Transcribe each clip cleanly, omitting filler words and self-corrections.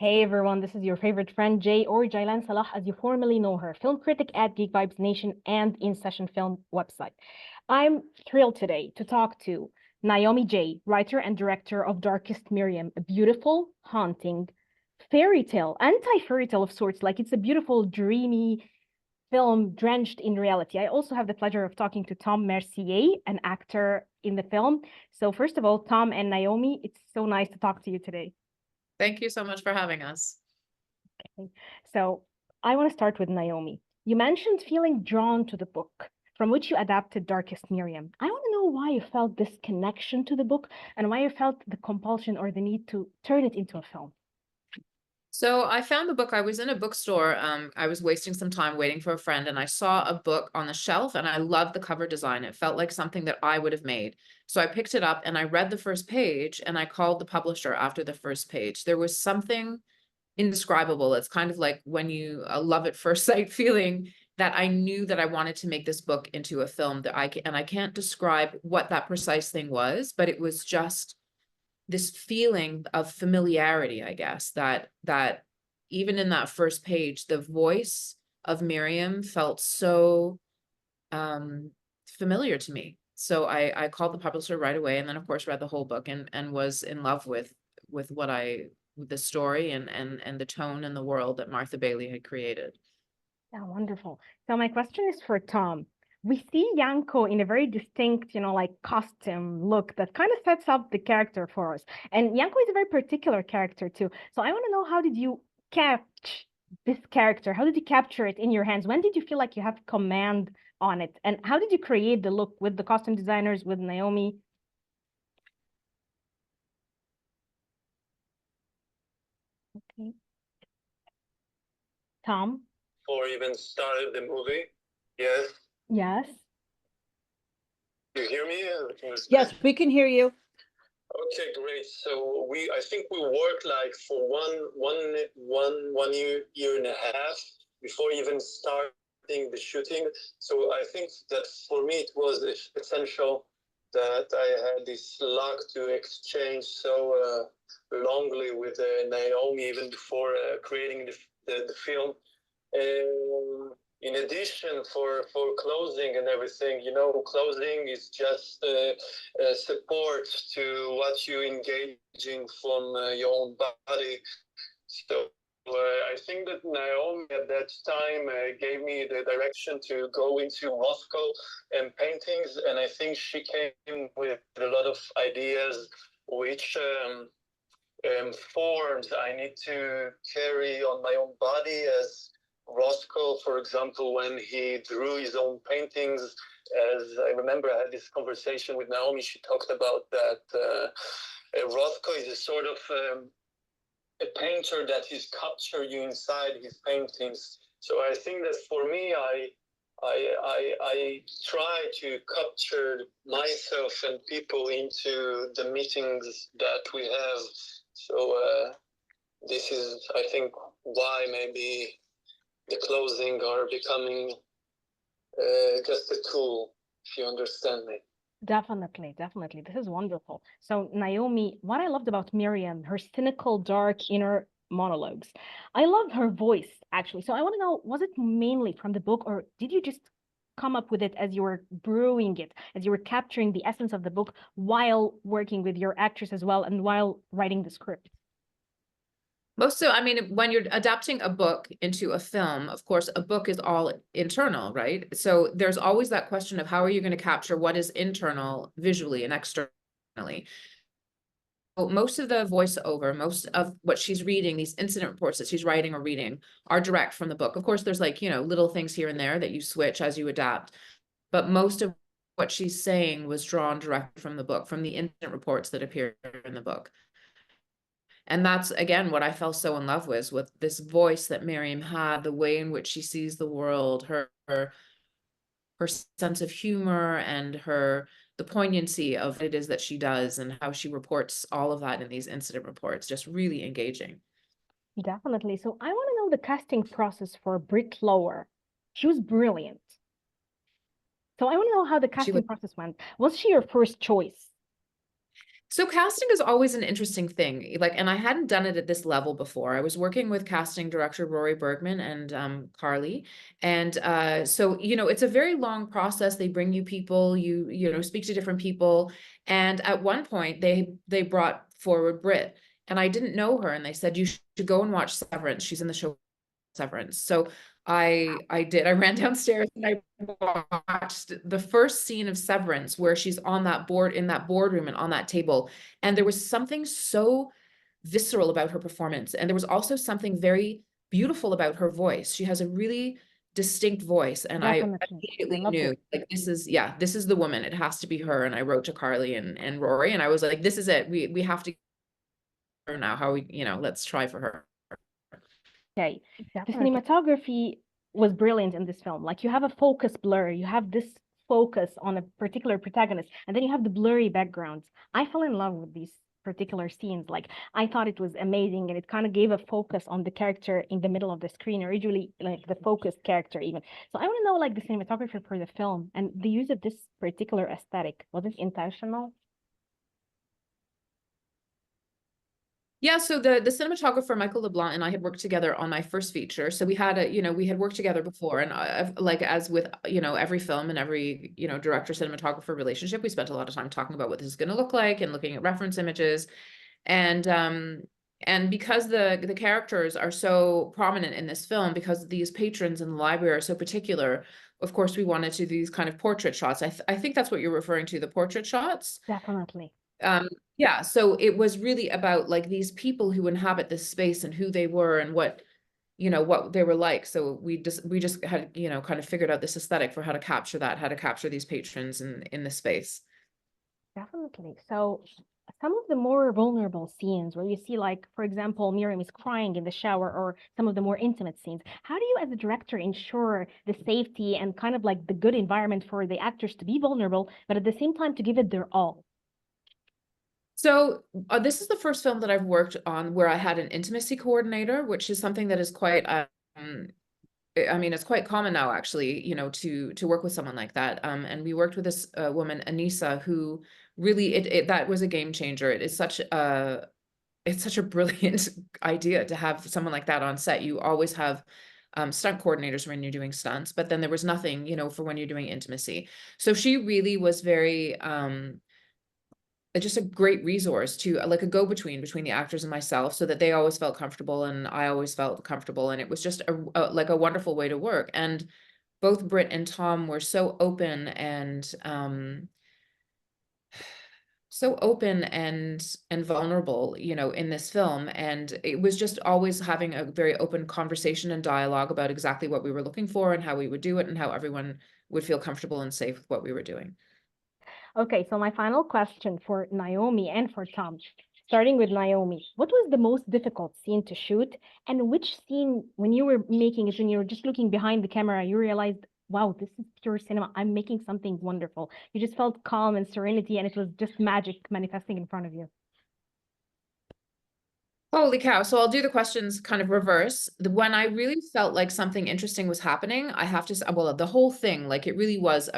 Hey everyone, this is your favorite friend Jay, or Jaylan Salah as you formerly know her, film critic at Geek Vibes Nation and In Session Film website. I'm thrilled today to talk to Naomi Jaye, writer and director of Darkest Miriam, a beautiful, haunting fairy tale, anti-fairy tale of sorts. Like it's a beautiful, dreamy film drenched in reality. I also have the pleasure of talking to Tom Mercier, an actor in the film. So first of all, Tom and Naomi, it's so nice to talk to you today. Thank you so much for having us. Okay. So I want to start with Naomi. You mentioned feeling drawn to the book from which you adapted Darkest Miriam. I want to know why you felt this connection to the book and why you felt the compulsion or the need to turn it into a film. So I found the book. I was in a bookstore. I was wasting some time waiting for a friend, and I saw a book on the shelf, and I loved the cover design. It felt like something that I would have made. So I picked it up and I read the first page, and I called the publisher after the first page. There was something indescribable. It's kind of like when you love at first sight feeling that I knew that I wanted to make this book into a film that I can't describe what that precise thing was, but it was just this feeling of familiarity, I guess, that even in that first page, the voice of Miriam felt so familiar to me. So I called the publisher right away, and then of course read the whole book and was in love with with the story and the tone and the world that Martha Bailey had created. Yeah, wonderful. So my question is for Tom. We see Yanko in a very distinct, like costume look that kind of sets up the character for us. And Yanko is a very particular character too. So I want to know, how did you catch this character? How did you capture it in your hands? When did you feel like you have command on it? And how did you create the look with the costume designers, with Naomi? Okay. Tom? Or even started the movie. Yes. Yes. You hear me? Yes, we can hear you. Okay, great. So I think we worked like for one year and a half before even starting the shooting. So I think that for me it was essential that I had this luck to exchange so longly with Naomi even before creating the film. In addition, for clothing and everything, clothing is just support to what you engaging from your own body. So I think that Naomi at that time gave me the direction to go into Moscow and paintings, and I think she came with a lot of ideas which forms I need to carry on my own body, as Roscoe, for example, when he drew his own paintings, as I remember I had this conversation with Naomi, she talked about that Roscoe is a sort of a painter that he's captured you inside his paintings. So I think that for me, I try to capture myself and people into the meetings that we have. So this is, I think, why maybe the clothing are becoming just a tool, if you understand me. Definitely, definitely. This is wonderful. So, Naomi, what I loved about Miriam, her cynical, dark inner monologues. I love her voice, actually. So, I want to know, was it mainly from the book, or did you just come up with it as you were brewing it, as you were capturing the essence of the book while working with your actress as well and while writing the script? I mean, when you're adapting a book into a film, of course, a book is all internal, right? So there's always that question of how are you going to capture what is internal visually and externally. Most of the voiceover, most of what she's reading, these incident reports that she's writing or reading, are direct from the book. Of course, there's like, little things here and there that you switch as you adapt, but most of what she's saying was drawn directly from the book, from the incident reports that appear in the book. And that's, again, what I fell so in love with this voice that Miriam had, the way in which she sees the world, her sense of humor, and the poignancy of what it is that she does and how she reports all of that in these incident reports, just really engaging. Definitely. So, I want to know the casting process for Britt Lower. She was brilliant. So, I want to know how the casting process went. Was she your first choice? So casting is always an interesting thing. Like, and I hadn't done it at this level before. I was working with casting director Rory Bergman and Carly. And so, you know, it's a very long process. They bring you people, you know, speak to different people. And at one point they brought forward Britt, and I didn't know her. And they said, you should go and watch Severance. She's in the show Severance. So I did. I ran downstairs and I watched the first scene of Severance where she's on that board in that boardroom and on that table. And there was something so visceral about her performance. And there was also something very beautiful about her voice. She has a really distinct voice. And I Definitely. immediately I knew it. like this is the woman. It has to be her. And I wrote to Carly and Rory, and I was like, this is it. We have to get her now. How we, you know, let's try for her. Okay. The Definitely. cinematography was brilliant in this film. Like, you have a focus blur, you have this focus on a particular protagonist, and then you have the blurry backgrounds. I fell in love with these particular scenes. Like, I thought it was amazing, and it kind of gave a focus on the character in the middle of the screen, originally like the focused character even. So I want to know, like, the cinematography for the film and the use of this particular aesthetic. Was it intentional? Yeah, so the cinematographer Michael LeBlanc and I had worked together on my first feature. So we had we had worked together before, and like as with every film and every director cinematographer relationship, we spent a lot of time talking about what this is going to look like and looking at reference images, and because the characters are so prominent in this film, because these patrons in the library are so particular, of course we wanted to do these kind of portrait shots. I think that's what you're referring to, the portrait shots. Definitely. Yeah, so it was really about like these people who inhabit this space and who they were and what they were like. So we just had kind of figured out this aesthetic for how to capture that, how to capture these patrons in the space. Definitely. So some of the more vulnerable scenes where you see, like, for example, Miriam is crying in the shower, or some of the more intimate scenes, how do you as a director ensure the safety and kind of like the good environment for the actors to be vulnerable, but at the same time to give it their all? So this is the first film that I've worked on where I had an intimacy coordinator, which is something that is quite, I mean, it's quite common now, actually, to work with someone like that. And we worked with this woman, Anissa, who really, that was a game changer. It's such a brilliant idea to have someone like that on set. You always have stunt coordinators when you're doing stunts, but then there was nothing, for when you're doing intimacy. So she really was very, just a great resource to like a go-between between the actors and myself, so that they always felt comfortable and I always felt comfortable. And it was just like a wonderful way to work. And both Britt and Tom were so open and vulnerable, in this film. And it was just always having a very open conversation and dialogue about exactly what we were looking for and how we would do it and how everyone would feel comfortable and safe with what we were doing. Okay, so my final question for Naomi and for Tom, starting with Naomi, what was the most difficult scene to shoot? And which scene, when you were making it, when you were just looking behind the camera, you realized, wow, this is pure cinema. I'm making something wonderful. You just felt calm and serenity, and it was just magic manifesting in front of you. Holy cow. So I'll do the questions kind of reverse. When I really felt like something interesting was happening, I have to say, well, the whole thing, like it really was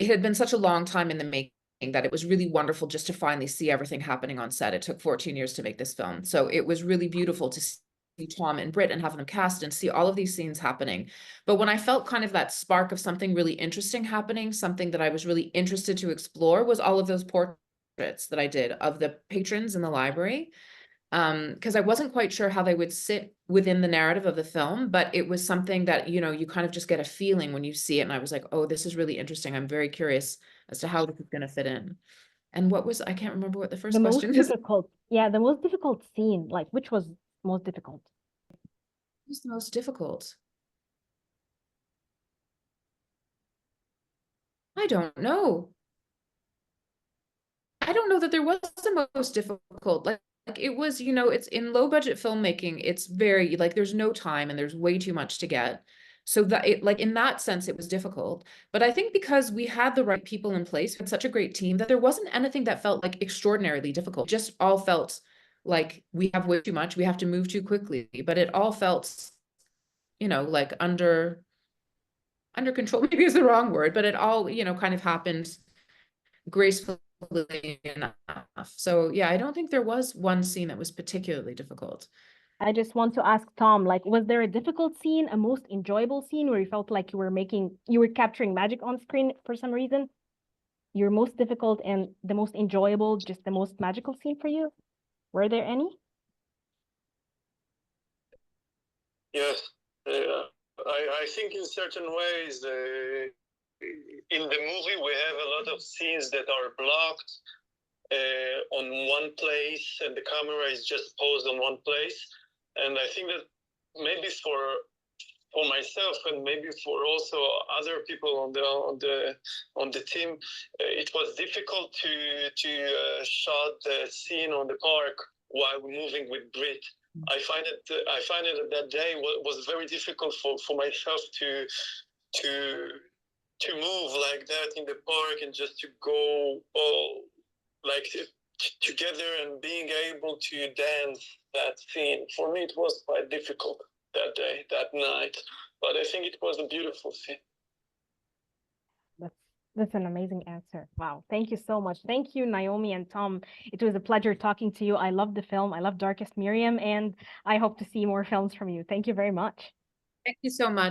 it had been such a long time in the making that it was really wonderful just to finally see everything happening on set. It took 14 years to make this film. So it was really beautiful to see Tom and Britt and have them cast and see all of these scenes happening. But when I felt kind of that spark of something really interesting happening, something that I was really interested to explore, was all of those portraits that I did of the patrons in the library. Because I wasn't quite sure how they would sit within the narrative of the film, but it was something that, you kind of just get a feeling when you see it. And I was like, oh, this is really interesting. I'm very curious as to how this is going to fit in. And I can't remember what the first question is. Yeah, the most difficult scene, like which was most difficult? What was the most difficult? I don't know. I don't know that there was the most difficult. Like it was, it's in low budget filmmaking, it's very like there's no time and there's way too much to get. So that it, like in that sense, it was difficult. But I think because we had the right people in place, we had such a great team, that there wasn't anything that felt like extraordinarily difficult. It just all felt like we have way too much, we have to move too quickly. But it all felt, like under control, maybe is the wrong word, but it all, kind of happened gracefully enough. So yeah, I don't think there was one scene that was particularly difficult. I just want to ask Tom, like, was there a difficult scene, a most enjoyable scene where you felt like you were capturing magic on screen for some reason? Your most difficult and the most enjoyable, just the most magical scene for you? Were there any? Yes, I think in certain ways, in the movie we have a lot of scenes that are blocked on one place, and the camera is just posed on one place. And I think that maybe for myself and maybe for also other people on the team, it was difficult to shot the scene on the park while moving with Britt. I find it that day was very difficult for myself to move like that in the park and just to go all like together and being able to dance that scene. For me, it was quite difficult that day, that night, but I think it was a beautiful scene. That's an amazing answer. Wow. Thank you so much. Thank you, Naomi and Tom. It was a pleasure talking to you. I love the film. I love Darkest Miriam, and I hope to see more films from you. Thank you very much. Thank you so much.